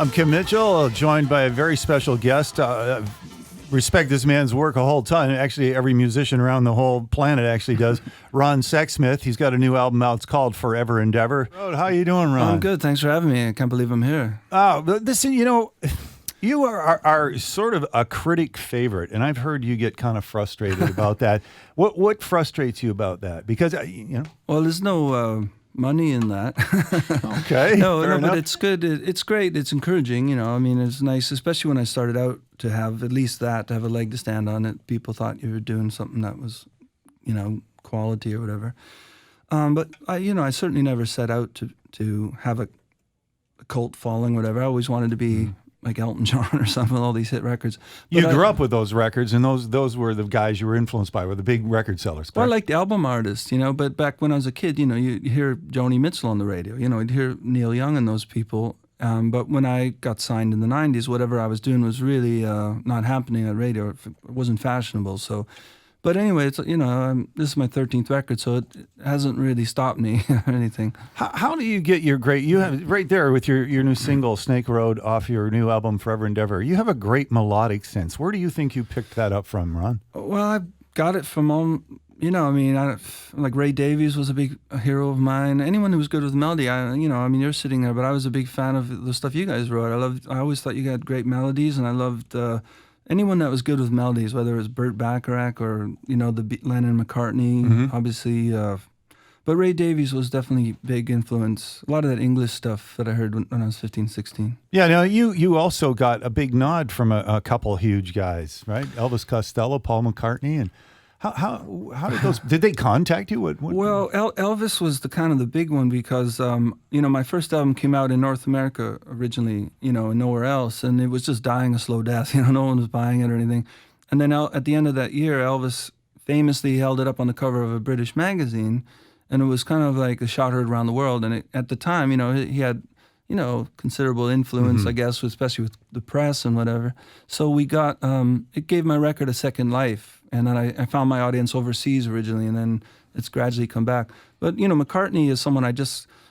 I'm Kim Mitchell, joined by a very special guest. Respect this man's work a whole ton. Actually, every musician around the whole planet actually does. Ron Sexsmith. He's got a new album out. It's called Forever Endeavour. How you doing, Ron? I'm good. Thanks for having me. I can't believe I'm here. Oh, listen, you are sort of a critic favorite, and I've heard you get kind of frustrated about that. What frustrates you about that? Because, Well, there's no money in that. Okay. No, but it's good. It's great. It's encouraging. I mean, it's nice, especially when I started out, to have at least that, to have a leg to stand on it. People thought you were doing something that was, quality or whatever. But I certainly never set out to have a cult following, whatever. I always wanted to be like Elton John or something with all these hit records. But you grew up with those records, and those were the guys you were influenced by, were the big record sellers. Correct? Well, I liked the album artists, but back when I was a kid, you hear Joni Mitchell on the radio, you'd hear Neil Young and those people. But when I got signed in the 90s, whatever I was doing was really not happening at radio. It wasn't fashionable. So, but anyway, it's this is my 13th record, so it hasn't really stopped me or anything. How do you get your great? You have right there with your new single "Snake Road" off your new album "Forever Endeavour." You have a great melodic sense. Where do you think you picked that up from, Ron? Well, I got it from all. Like Ray Davies was a big hero of mine. Anyone who was good with melody, you're sitting there, but I was a big fan of the stuff you guys wrote. I always thought you had great melodies, and I loved anyone that was good with melodies, whether it was Burt Bacharach or the Lennon McCartney, obviously. But Ray Davies was definitely a big influence. A lot of that English stuff that I heard when I was 15, 16. Yeah, now you also got a big nod from a couple huge guys, right? Elvis Costello, Paul McCartney, and how did those? Did they contact you? Well, Elvis was the big one because my first album came out in North America originally, and nowhere else, and it was just dying a slow death. No one was buying it or anything. And then at the end of that year, Elvis famously held it up on the cover of a British magazine, and it was kind of like a shot heard around the world. And at the time, he had considerable influence, I guess, especially with the press and whatever. So we got it gave my record a second life. And then I found my audience overseas originally, and then it's gradually come back. But, McCartney is someone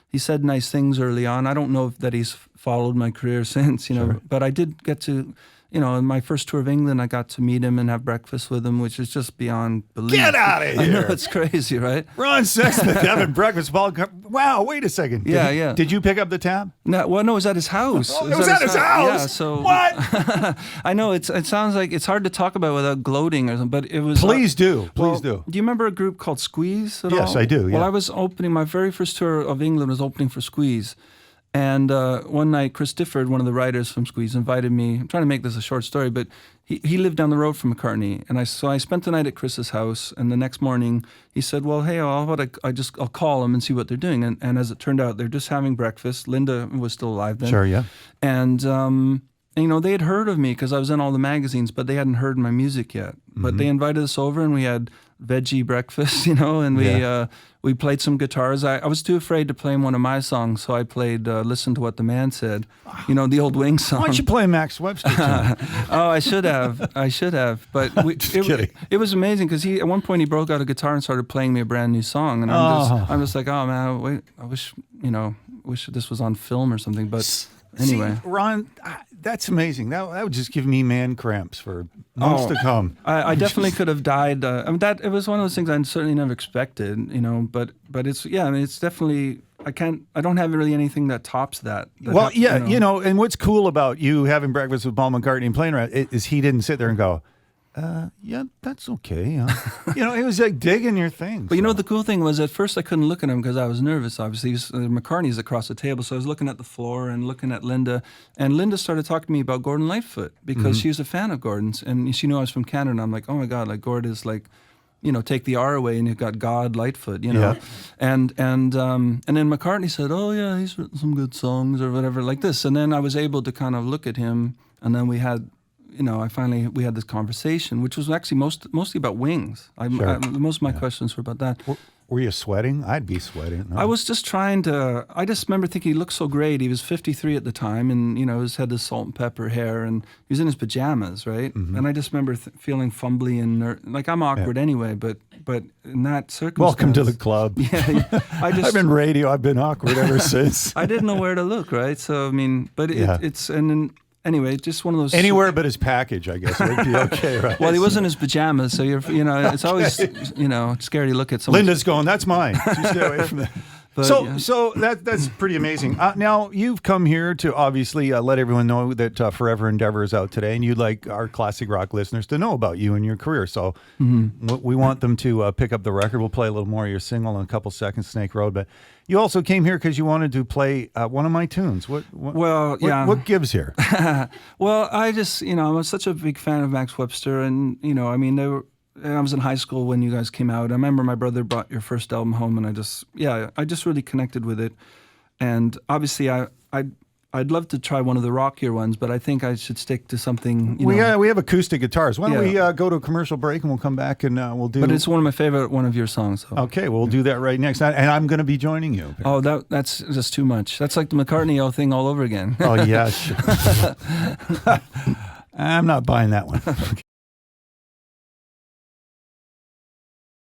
he said nice things early on. I don't know that he's followed my career since, Sure. But I did get to, in my first tour of England, I got to meet him and have breakfast with him, which is just beyond belief. Get out of here! I know, it's crazy, right? Ron Sexsmith having breakfast. Wow, wait a second. Yeah. Did you pick up the tab? No, well, no, it was at his house. Oh, it was at his house? Yeah, so... What? I know, it sounds like it's hard to talk about without gloating or something, but it was... Please do. Do you remember a group called Squeeze at all? Yes, I do, yeah. Well, I was opening, my very first tour of England was opening for Squeeze. And one night, Chris Difford, one of the writers from Squeeze, invited me. I'm trying to make this a short story, but he lived down the road from McCartney. And so I spent the night at Chris's house. And the next morning, he said, well, hey, how about I'll call them and see what they're doing. And as it turned out, they're just having breakfast. Linda was still alive then. Sure, yeah. And they had heard of me because I was in all the magazines, but they hadn't heard my music yet. But they invited us over, and we had veggie breakfast, and we played some guitars. I was too afraid to play one of my songs, so I played Listen to What the Man Said, the old Wings song. Why don't you play Max Webster? Oh, I should have. But it was amazing because at one point he broke out a guitar and started playing me a brand new song, and I'm just like, oh man, wait, I wish this was on film or something. But anyway, see, Ron, that's amazing. That would just give me man cramps for months to come. I definitely could have died. It was one of those things I certainly never expected. But it's it's definitely I don't have really anything that tops that. Well, and what's cool about you having breakfast with Paul McCartney and playing around is he didn't sit there and go, yeah, that's okay. It was like digging your thing. But the cool thing was at first I couldn't look at him because I was nervous, obviously. McCartney's across the table, so I was looking at the floor and looking at Linda. And Linda started talking to me about Gordon Lightfoot because she was a fan of Gordon's. And she knew I was from Canada. And I'm like, oh my God, like Gord is like, take the R away and you've got God Lightfoot, Yeah. And then McCartney said, oh yeah, he's written some good songs or whatever like this. And then I was able to kind of look at him, and then we had... we had this conversation, which was actually mostly about Wings. Sure. Most of my questions were about that. Were you sweating? I'd be sweating. No. I was just trying to. I just remember thinking he looked so great. He was 53 at the time, and he had this salt and pepper hair, and he was in his pajamas, right? Mm-hmm. And I just remember feeling fumbly and like I'm awkward anyway, but in that circumstance. Welcome to the club. Yeah, I've been radio. I've been awkward ever since. I didn't know where to look, right? So I mean, but it's and then. Anyway, just one of those. Anywhere but his package, I guess, would be okay, right? Well, he was in his pajamas, so it's always, scary to look at someone. Linda's going, that's mine. So stay away from that. But, so that's pretty amazing. Now, you've come here to obviously let everyone know that Forever Endeavour is out today, and you'd like our classic rock listeners to know about you and your career. So we want them to pick up the record. We'll play a little more of your single in a couple seconds, Snake Road. But you also came here because you wanted to play one of my tunes. What What gives here? Well, I just, I'm such a big fan of Max Webster, and, I was in high school when you guys came out. I remember my brother brought your first album home, and I just really connected with it. And obviously, I'd love to try one of the rockier ones, but I think I should stick to something. We have acoustic guitars. Why don't we go to a commercial break and we'll come back and we'll do. But it's one of my favorite one of your songs. So. Okay, we'll do that right next, and I'm going to be joining you. Oh, that's just too much. That's like the McCartney thing all over again. Oh yeah, sure. I'm not buying that one.